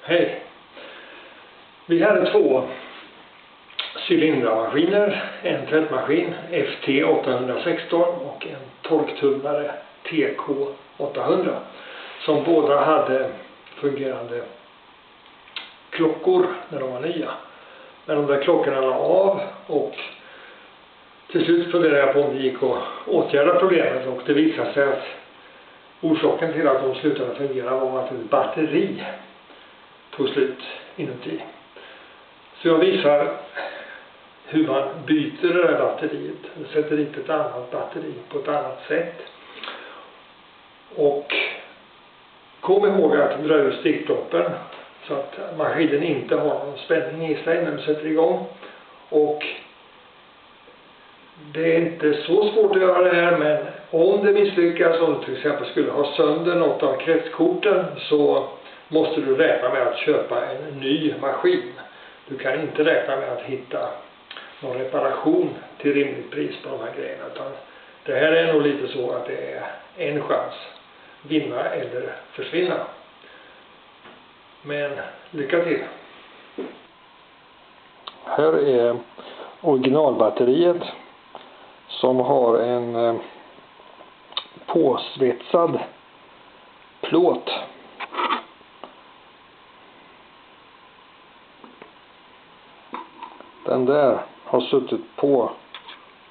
Hej! Vi hade två cylindramaskiner, en tvättmaskin FT816 och en torktumlare TK800 som båda hade fungerande klockor när de var nya. Men de där klockorna la av och till slut funderade jag på om det gick att åtgärda problemet, och det visade sig att orsaken till att de slutade fungera var att ett batteri tog slut inuti. Så jag visar hur man byter det där batteriet. Man sätter dit ett annat batteri på ett annat sätt. Och kom ihåg att dra ur stickproppen så att maskinen inte har någon spänning i sig när du sätter igång. Och det är inte så svårt att göra det här, men om det misslyckas, om du till exempel skulle ha sönder något av kretskorten, så måste du räkna med att köpa en ny maskin. Du kan inte räkna med att hitta någon reparation till rimligt pris på de här grejerna, utan det här är nog lite så att det är en chans: vinna eller försvinna. Men lycka till! Här är originalbatteriet som har en påsvetsad plåt. Den där har suttit på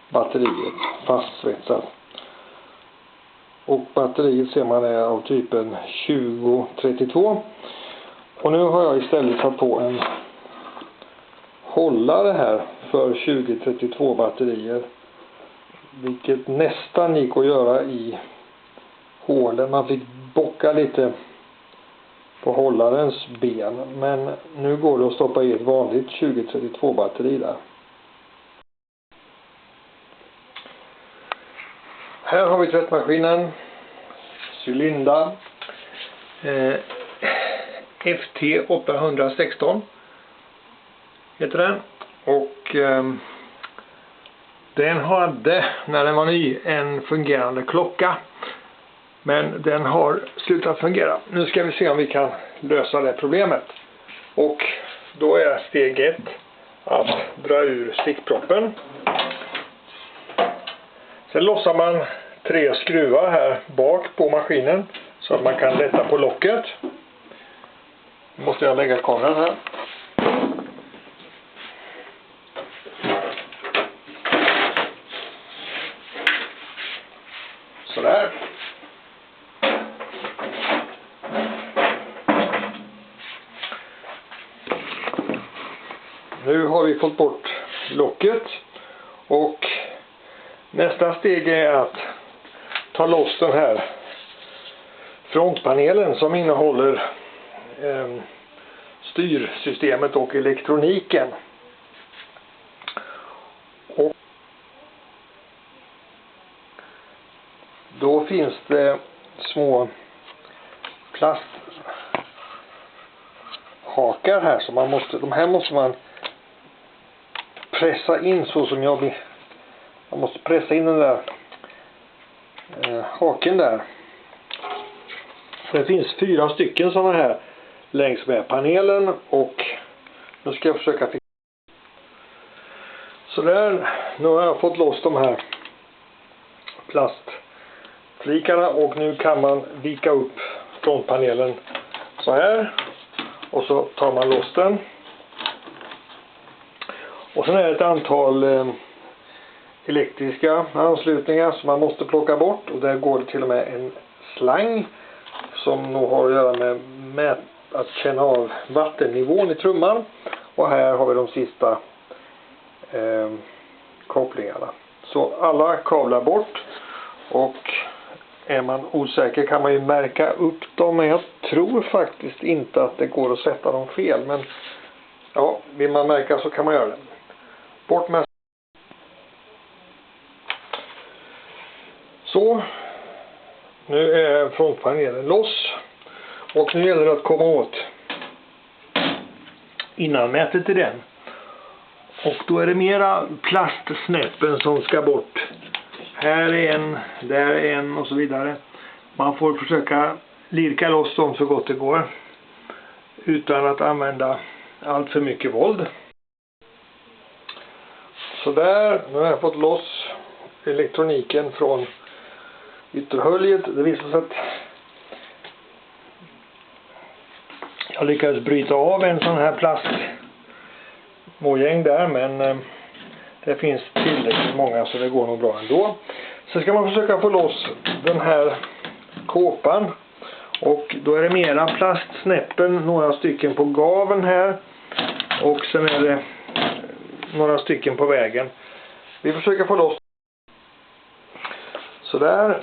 batteriet fastsvetsad. Och batteriet ser man är av typen 2032. Och nu har jag istället satt på en hållare här för 2032 batterier. Vilket nästan gick att göra i hålen. Man fick bocka lite på hållarens ben. Men nu går det att stoppa i ett vanligt 2032 batteri där. Här har vi tvättmaskinen. Cylindra. FT816 heter den. Och den hade, när den var ny, en fungerande klocka. Men den har slutat fungera. Nu ska vi se om vi kan lösa det problemet. Och då är steg 1 att dra ur stickproppen. Sen lossar man 3 skruvar här bak på maskinen så att man kan lätta på locket. Nu måste jag lägga kameran här. Sådär. Nu har vi fått bort locket, och nästa steg är att ta loss den här frontpanelen som innehåller styrsystemet och elektroniken. Och då finns det små plasthakar här som de här måste man pressa in så som jag vill. Man måste pressa in den där haken där. Det finns 4 stycken sådana här längs med panelen, och nu ska jag försöka fixa. Så där, nu har jag fått loss de här plastflikarna, och nu kan man vika upp frontpanelen så här, och så tar man loss den. Och sen är det ett antal elektriska anslutningar som man måste plocka bort, och där går det till och med en slang som nog har att göra med att känna av vattennivån i trumman. Och här har vi de sista kopplingarna. Så alla kablar bort, och är man osäker kan man ju märka upp dem, men jag tror faktiskt inte att det går att sätta dem fel, men ja, vill man märka så kan man göra det. Bort med. Så, nu är frontpanelen loss, och nu gäller det att komma åt innanmätet i den. Och då är det mera plastsnäppen som ska bort. Här är en, där är en och så vidare. Man får försöka lirka loss dem så gott det går. utan att använda allt för mycket våld. Så där, nu har jag fått loss elektroniken från ytterhöljet. Det visar sig att jag lyckades bryta av en sån här plastmojäng där, men det finns tillräckligt många så det går nog bra ändå. Så ska man försöka få loss den här kåpan, och då är det mera plastsnäppen, några stycken på gaven här, och sen är det några stycken på vägen. Vi försöker få loss. Så där.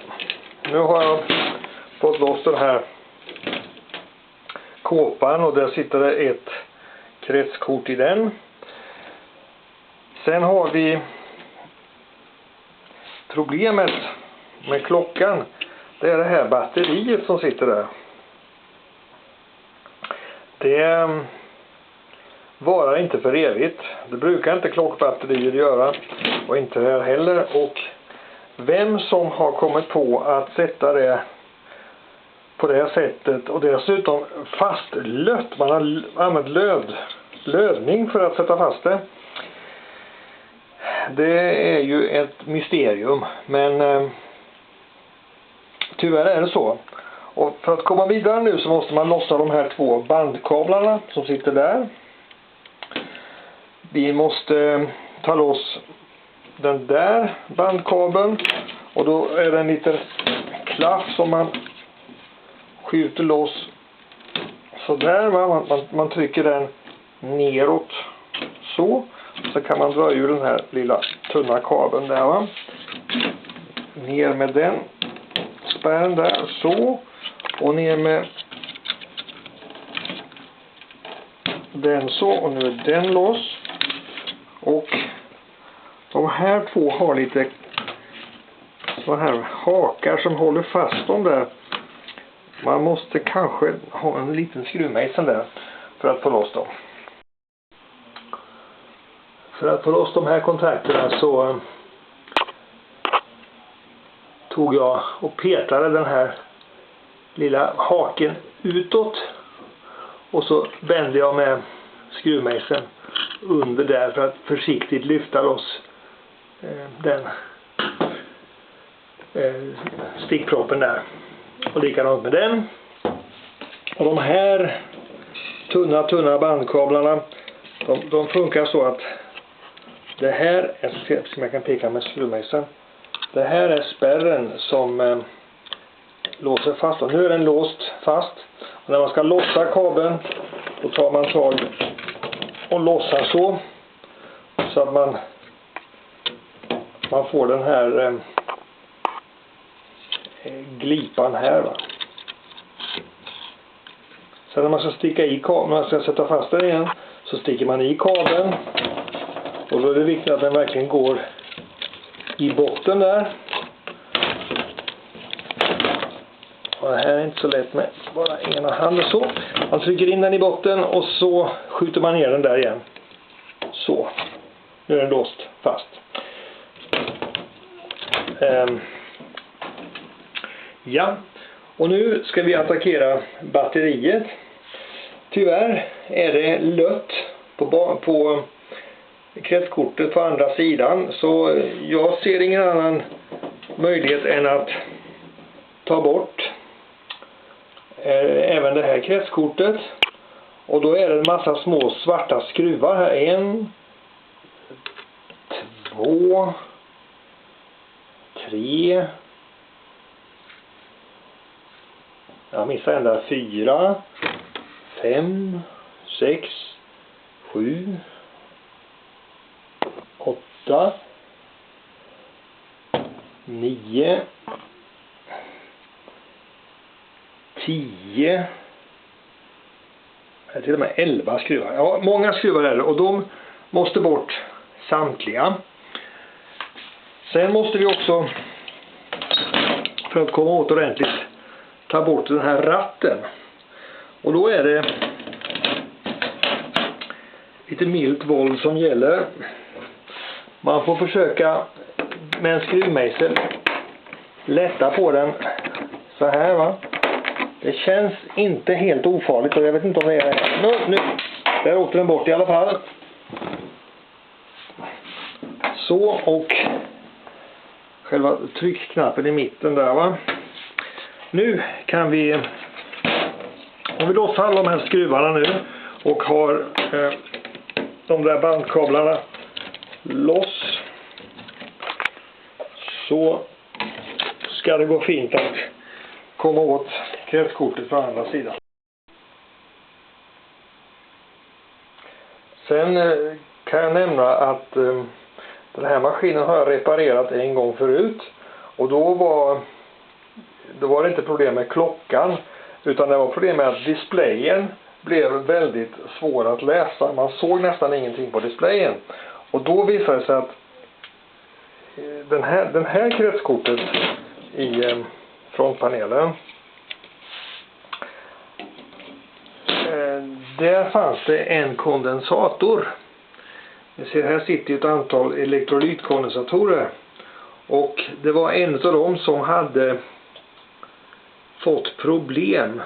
Nu har jag fått loss den här kåpan, och där sitter det ett kretskort i den. Sen har vi problemet med klockan. Det är det här batteriet som sitter där. Det varar inte för evigt. Det brukar inte klockbatterier göra, och inte det här heller. Och vem som har kommit på att sätta det på det här sättet, och dessutom fastlött, man har använt lödning för att sätta fast det. Det är ju ett mysterium, men tyvärr är det så. Och för att komma vidare nu så måste man lossa de här 2 bandkablarna som sitter där. Vi måste ta loss den där bandkabeln, och då är det en liten klaff som man skjuter loss så där, va? Man trycker den neråt så kan man dra ur den här lilla tunna kabeln där, va? Ner med den spärren där så, och ner med den så, och nu är den loss. Och de här 2 har lite så här hakar som håller fast dem där. Man måste kanske ha en liten skruvmejsel där för att få loss dem. För att få loss de här kontakterna så tog jag och petade den här lilla haken utåt, och så vände jag med skruvmejseln under där för att försiktigt lyfta loss den stickproppen där. Och likadant med den. Och de här tunna bandkablarna, de funkar så att det här är, som jag kan peka med skruvmejseln, det här är spärren som låser fast. Och nu är den låst fast. Och när man ska lossa kabeln, då tar man tag och lossar så att man får den här glipan här, va. Sen när man ska sticka i kabeln, man ska sätta fast den igen, så sticker man i kabeln, och då är det viktigt att den verkligen går i botten där. Och det här är inte så lätt med bara ena handen så. Man trycker in den i botten, och så skjuter man ner den där igen. Så. Nu är den låst fast. Ja. Och nu ska vi attackera batteriet. Tyvärr är det lött på kretskortet på andra sidan. Så jag ser ingen annan möjlighet än att ta bort även det här kretskortet. Och då är det en massa små svarta skruvar här. 1, 2, 3. Jag missar ända 4, 5, 6, 7, 8, 9, 10, till och med 11 skruvar. Ja, många skruvar är det, och de måste bort samtliga. Sen måste vi också, för att komma åt ordentligt, ta bort den här ratten. Och då är det lite milt våld som gäller. Man får försöka med en skruvmejsel lätta på den så här, va. Det känns inte helt ofarligt och jag vet inte om det är... Nu! Där åkte den bort i alla fall. Så, och själva tryckknappen i mitten där, va. Nu kan vi... Om vi lossar alla de här skruvarna nu och har de där bandkablarna loss, så ska det gå fint att komma åt kretskortet från andra sidan. Sen kan jag nämna att den här maskinen har jag reparerat en gång förut, och då var det inte problem med klockan, utan det var problem med att displayen blev väldigt svår att läsa. Man såg nästan ingenting på displayen. Och då visade det sig att den här kretskortet i frontpanelen, där fanns det en kondensator. Ni ser, här sitter ju ett antal elektrolytkondensatorer. Och det var en av dem som hade fått problem.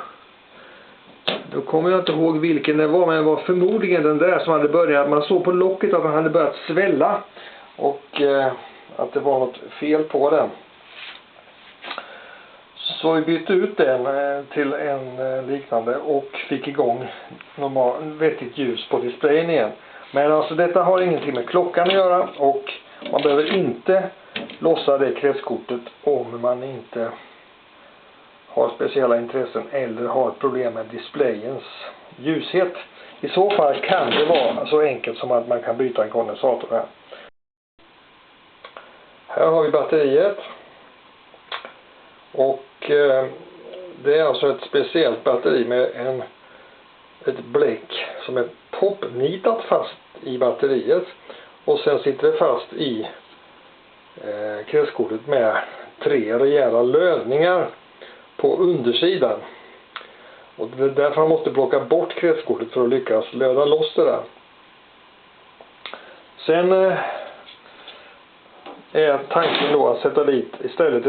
Då kommer jag inte ihåg vilken det var, men det var förmodligen den där som hade börjat. Man såg på locket att den hade börjat svälla och att det var något fel på den. Så vi bytte ut den till en liknande och fick igång vettigt ljus på displayen igen. Men alltså detta har ingenting med klockan att göra, och man behöver inte lossa det kretskortet om man inte har speciella intressen eller har ett problem med displayens ljushet. I så fall kan det vara så enkelt som att man kan byta en kondensator här. Här har vi batteriet. Och det är alltså ett speciellt batteri med ett bläck som är popnitat fast i batteriet. Och sen sitter det fast i kretskortet med 3 rejäla lödningar på undersidan. Och det är därför man måste plocka bort kretskortet för att lyckas löda loss det där. Sen är tanken då att sätta dit istället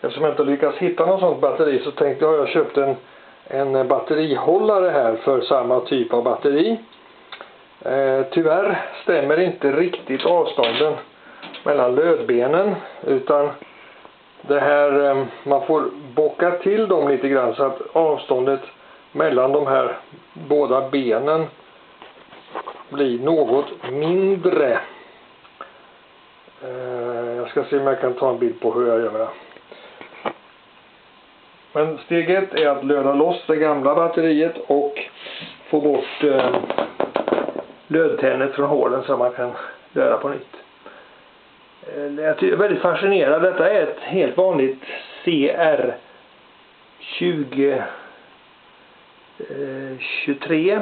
eftersom jag inte lyckas hitta något sånt batteri, så tänkte jag köpt en batterihållare här för samma typ av batteri. Tyvärr stämmer inte riktigt avstånden mellan lödbenen, utan det här, man får bocka till dem lite grann så att avståndet mellan de här båda benen blir något mindre. Jag ska se om jag kan ta en bild på hur jag gör det. Men steg 1 är att löda loss det gamla batteriet och få bort lödtänet från hålen så man kan löda på nytt. Jag är väldigt fascinerad. Detta är ett helt vanligt CR2023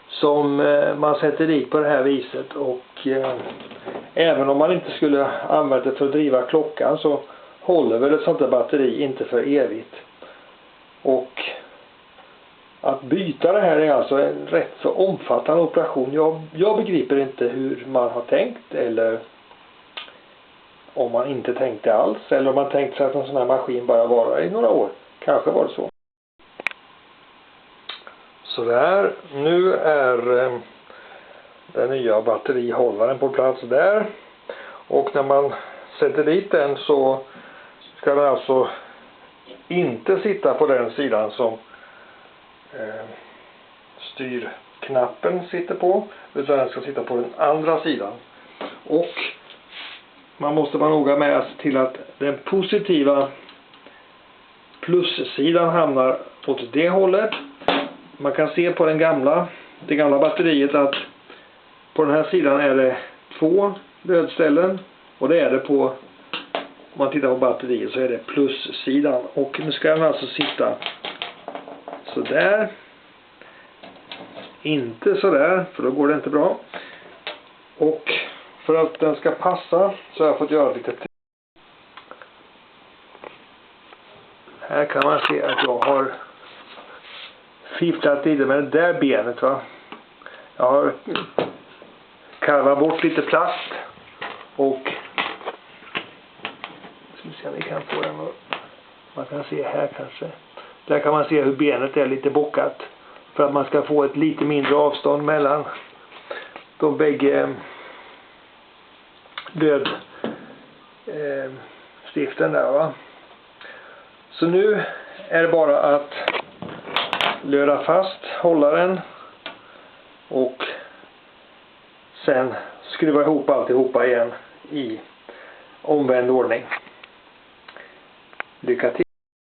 som man sätter dit på det här viset, och även om man inte skulle använda det för att driva klockan så håller väl ett sånt där batteri inte för evigt. Och att byta det här är alltså en rätt så omfattande operation. Jag begriper inte hur man har tänkt, eller om man inte tänkte alls, eller om man tänkte sig att en sån här maskin bara var i några år. Kanske var det så. Så där, nu är den nya batterihållaren på plats där. Och när man sätter dit den så ska den alltså inte sitta på den sidan som styrknappen sitter på, utan den ska sitta på den andra sidan. Och man måste vara noga med att se till att den positiva plussidan hamnar åt det hållet. Man kan se på det gamla batteriet att på den här sidan är det 2 lödställen, och det är det på, om man tittar på batteriet så är det plussidan. Och nu ska den alltså sitta så där, inte så där, för då går det inte bra. Och för att den ska passa så har jag fått göra lite. Här kan man se att jag har fifflat lite med det där benet, va. Jag har karvat bort lite plast och ska vi se om vi kan få den att Man kan se här kanske. Där kan man se hur benet är lite bockat. För att man ska få ett lite mindre avstånd mellan de bägge stiften där, va. Så nu är det bara att löra fast hållaren och sen skruva ihop alltihopa igen i omvänd ordning. Lycka till!